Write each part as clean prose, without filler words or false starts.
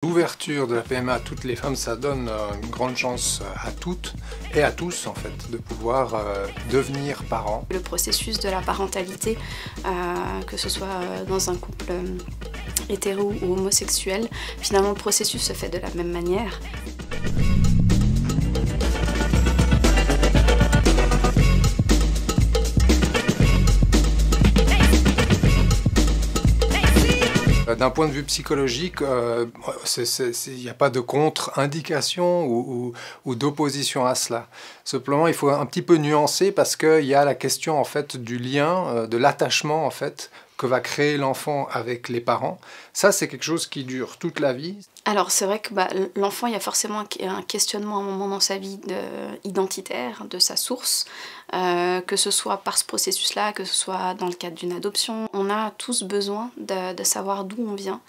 L'ouverture de la PMA à toutes les femmes, ça donne une grande chance à toutes et à tous en fait de pouvoir devenir parents. Le processus de la parentalité, que ce soit dans un couple hétéro ou homosexuel, finalement le processus se fait de la même manière. D'un point de vue psychologique, il n'y a pas de contre-indication ou d'opposition à cela. Simplement, il faut un petit peu nuancer parce qu'il y a la question en fait, du lien, de l'attachement en fait, que va créer l'enfant avec les parents. Ça, c'est quelque chose qui dure toute la vie. Alors c'est vrai que l'enfant, il y a forcément un questionnement à un moment dans sa vie identitaire, de sa source, que ce soit par ce processus-là, que ce soit dans le cadre d'une adoption. On a tous besoin de savoir d'où on vient,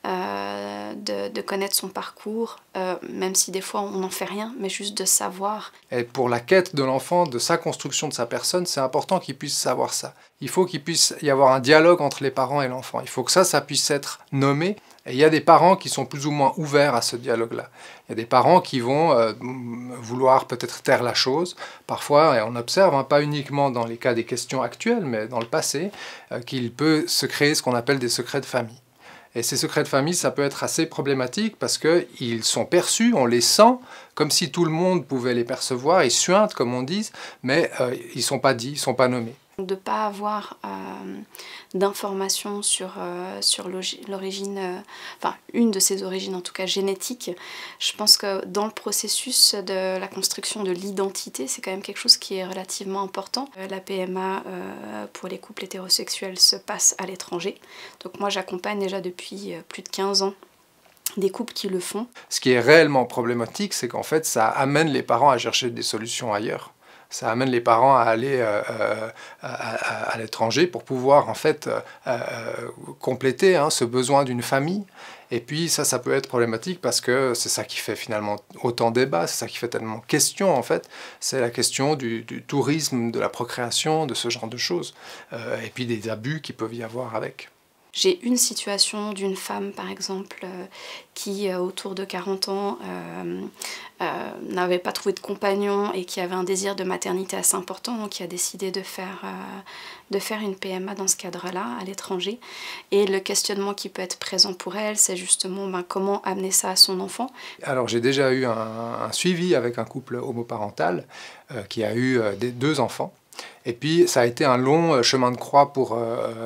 de connaître son parcours, même si des fois on n'en fait rien, mais juste de savoir. Et pour la quête de l'enfant, de sa construction de sa personne, c'est important qu'il puisse savoir ça. Il faut qu'il puisse y avoir un dialogue entre les parents et l'enfant. Il faut que ça puisse être nommé. Et il y a des parents qui sont plus ou moins ouverts à ce dialogue-là. Il y a des parents qui vont vouloir peut-être taire la chose. Parfois, et on observe, hein, pas uniquement dans les cas des questions actuelles, mais dans le passé, qu'il peut se créer ce qu'on appelle des secrets de famille. Et ces secrets de famille, ça peut être assez problématique parce qu'ils sont perçus, on les sent, comme si tout le monde pouvait les percevoir. Ils suintent, comme on dit, mais ils ne sont pas dits, ils ne sont pas nommés. De ne pas avoir d'informations sur l'origine, enfin une de ses origines en tout cas génétique, je pense que dans le processus de la construction de l'identité, c'est quand même quelque chose qui est relativement important. La PMA pour les couples hétérosexuels se passe à l'étranger, donc moi j'accompagne déjà depuis plus de 15 ans des couples qui le font. Ce qui est réellement problématique, c'est qu'en fait ça amène les parents à chercher des solutions ailleurs. Ça amène les parents à aller à l'étranger pour pouvoir en fait compléter ce besoin d'une famille. Et puis ça peut être problématique parce que c'est ça qui fait finalement autant débat, c'est ça qui fait tellement question en fait. C'est la question du tourisme, de la procréation, de ce genre de choses. Et puis des abus qui peuvent y avoir avec. J'ai une situation d'une femme, par exemple, qui, autour de 40 ans, n'avait pas trouvé de compagnon et qui avait un désir de maternité assez important, donc qui a décidé de faire une PMA dans ce cadre-là, à l'étranger. Et le questionnement qui peut être présent pour elle, c'est justement comment amener ça à son enfant. Alors j'ai déjà eu un suivi avec un couple homoparental qui a eu 2 enfants. Et puis ça a été un long chemin de croix pour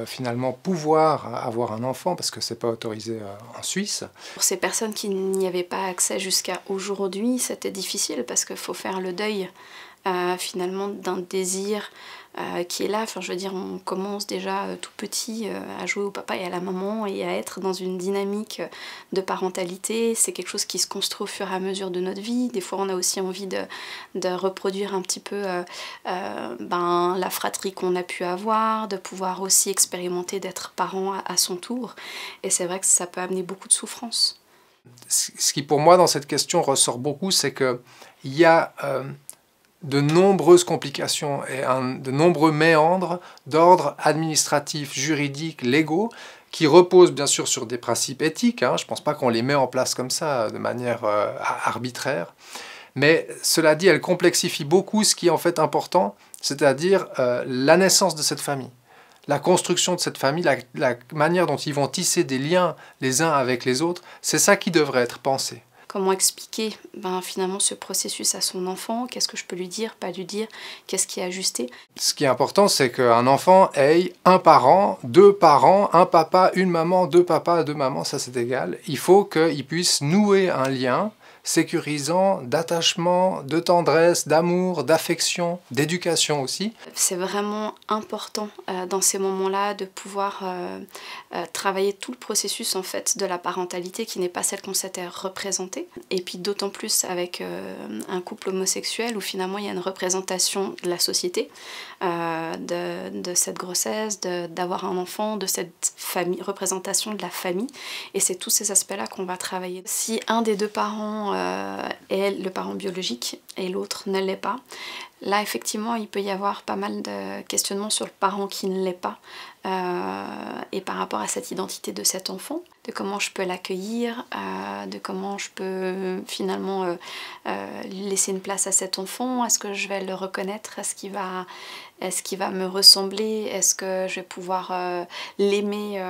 finalement pouvoir avoir un enfant parce que c'est pas autorisé en Suisse. Pour ces personnes qui n'y avaient pas accès jusqu'à aujourd'hui, c'était difficile parce qu'il faut faire le deuil finalement d'un désir qui est là. Enfin, je veux dire, on commence déjà tout petit à jouer au papa et à la maman et à être dans une dynamique de parentalité. C'est quelque chose qui se construit au fur et à mesure de notre vie. Des fois, on a aussi envie de reproduire un petit peu la fratrie qu'on a pu avoir, de pouvoir aussi expérimenter d'être parent à son tour. Et c'est vrai que ça peut amener beaucoup de souffrance. Ce qui, pour moi, dans cette question ressort beaucoup, c'est qu'il y a de nombreuses complications et de nombreux méandres d'ordre administratif, juridique, légaux, qui reposent bien sûr sur des principes éthiques. Je ne pense pas qu'on les met en place comme ça, de manière arbitraire. Mais cela dit, elle complexifie beaucoup ce qui est en fait important, c'est-à-dire la naissance de cette famille. La construction de cette famille, la manière dont ils vont tisser des liens les uns avec les autres, c'est ça qui devrait être pensé. Comment expliquer finalement ce processus à son enfant? Qu'est-ce que je peux lui dire, pas lui dire? Qu'est-ce qui est ajusté? Ce qui est important, c'est qu'un enfant ait un parent, 2 parents, un papa, une maman, 2 papas, 2 mamans, ça c'est égal. Il faut qu'il puisse nouer un lien sécurisant, d'attachement, de tendresse, d'amour, d'affection, d'éducation aussi. C'est vraiment important dans ces moments-là de pouvoir travailler tout le processus en fait de la parentalité qui n'est pas celle qu'on s'était représentée. Et puis d'autant plus avec un couple homosexuel où finalement il y a une représentation de la société, de cette grossesse, d'avoir un enfant, de cette famille, représentation de la famille. Et c'est tous ces aspects-là qu'on va travailler. Si un des 2 parents est le parent biologique et l'autre ne l'est pas. Là, effectivement, il peut y avoir pas mal de questionnements sur le parent qui ne l'est pas et par rapport à cette identité de cet enfant, de comment je peux l'accueillir, de comment je peux finalement laisser une place à cet enfant. Est-ce que je vais le reconnaître? Est-ce qu'il va me ressembler? Est-ce que je vais pouvoir l'aimer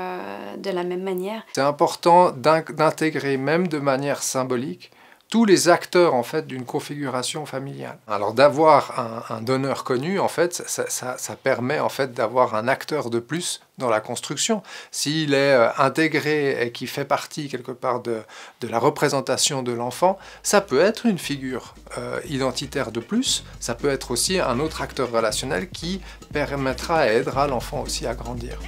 de la même manière? C'est important d'intégrer, même de manière symbolique, tous les acteurs en fait d'une configuration familiale. Alors d'avoir un donneur connu, en fait, ça permet en fait d'avoir un acteur de plus dans la construction. S'il est intégré et qui fait partie quelque part de la représentation de l'enfant, ça peut être une figure identitaire de plus, ça peut être aussi un autre acteur relationnel qui permettra et aidera l'enfant aussi à grandir.